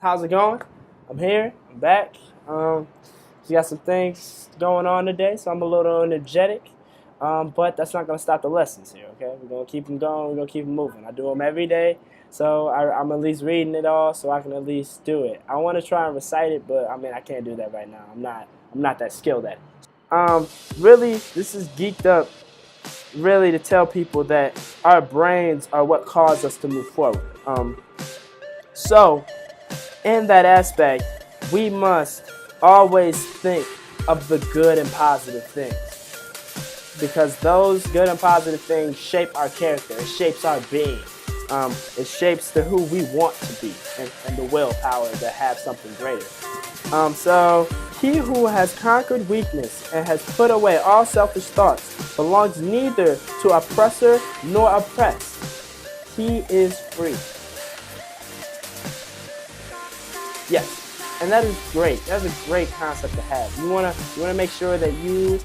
How's it going? I'm here. I'm back. We got some things going on today, so I'm a little energetic. But that's not going to stop the lessons here, okay? We're going to keep them going. We're going to keep them moving. I do them every day, so I'm at least reading it all so I can at least do it. I want to try and recite it, but, I can't do that right now. I'm not that skilled at it. Really, this is geeked up, really, to tell people that our brains are what cause us to move forward. So, in that aspect, we must always think of the good and positive things, because those good and positive things shape our character. It shapes our being. It shapes who we want to be, and the willpower to have something greater. So he who has conquered weakness and has put away all selfish thoughts belongs neither to oppressor nor oppressed. He is free. Yes, and that is great. That's a great concept to have. You wanna make sure that you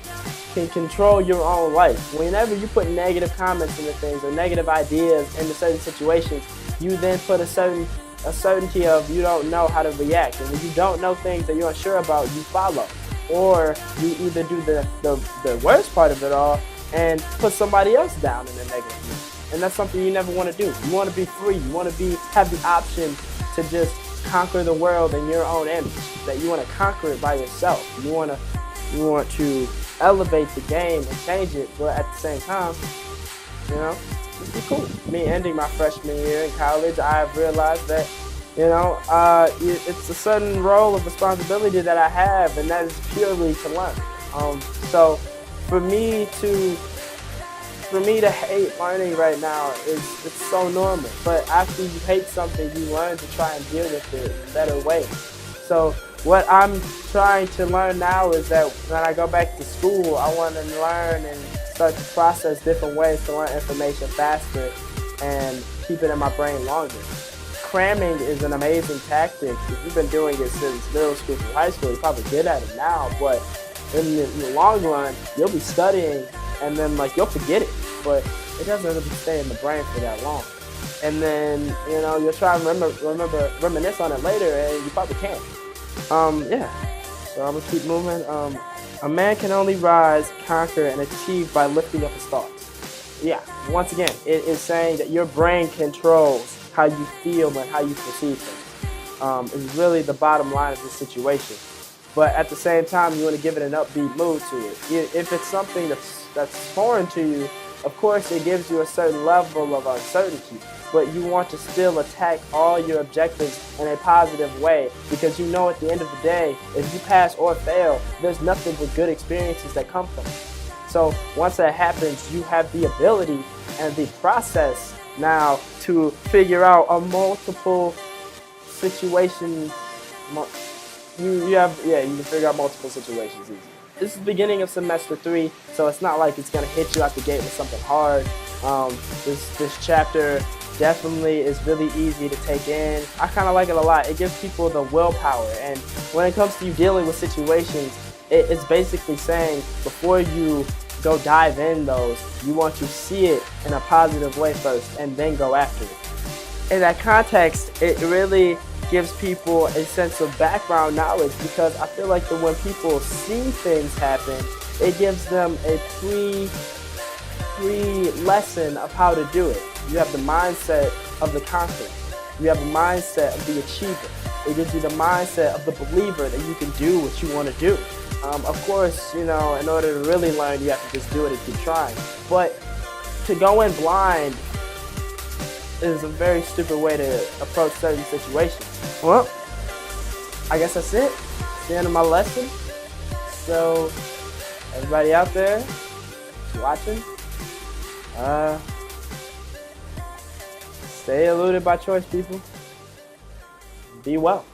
can control your own life. Whenever you put negative comments into things or negative ideas into certain situations, you then put a certainty of you don't know how to react. And when you don't know things that you're unsure about, you follow. Or you either do the worst part of it all and put somebody else down in a negative mood. And that's something you never want to do. You want to be free. You want to have the option to just conquer the world in your own image. That you want to conquer it by yourself. You want to elevate the game and change it, but at the same time, it'd be cool. Me ending my freshman year in college, I've realized that, it's a certain role of responsibility that I have, and that is purely to learn. So for me to hate learning right now it's so normal. But after you hate something, you learn to try and deal with it in better ways. So what I'm trying to learn now is that when I go back to school, I want to learn and start to process different ways to learn information faster and keep it in my brain longer. Cramming is an amazing tactic. If you've been doing it since middle school through high school, you're probably good at it now, but in the long run, you'll be studying and then you'll forget it, but it doesn't really stay in the brain for that long. And then, you'll try and reminisce on it later, and you probably can't. Yeah, so I'm gonna keep moving. A man can only rise, conquer, and achieve by lifting up his thoughts. Yeah, once again, it is saying that your brain controls how you feel and how you perceive things. Is really the bottom line of this situation. But at the same time, you want to give it an upbeat mood to it. If it's something that's foreign to you, of course it gives you a certain level of uncertainty, but you want to still attack all your objectives in a positive way, because you know at the end of the day, if you pass or fail, there's nothing but good experiences that come from it. So once that happens, you have the ability and the process now to figure out a multiple situations. You can figure out multiple situations easy. This is the beginning of semester 3, so it's not like it's going to hit you out the gate with something hard. This chapter definitely is really easy to take in. I kind of like it a lot. It gives people the willpower, and when it comes to you dealing with situations, it's basically saying before you go dive in those, you want to see it in a positive way first and then go after it. In that context, it really gives people a sense of background knowledge, because I feel like that when people see things happen, it gives them a lesson of how to do it. You have the mindset of the conqueror. You have the mindset of the achiever. It gives you the mindset of the believer that you can do what you want to do. Of course, in order to really learn, you have to just do it and keep trying. But to go in blind is a very stupid way to approach certain situations. Well, I guess that's it. It's the end of my lesson. So, everybody out there watching, stay eluded by choice, people. Be well.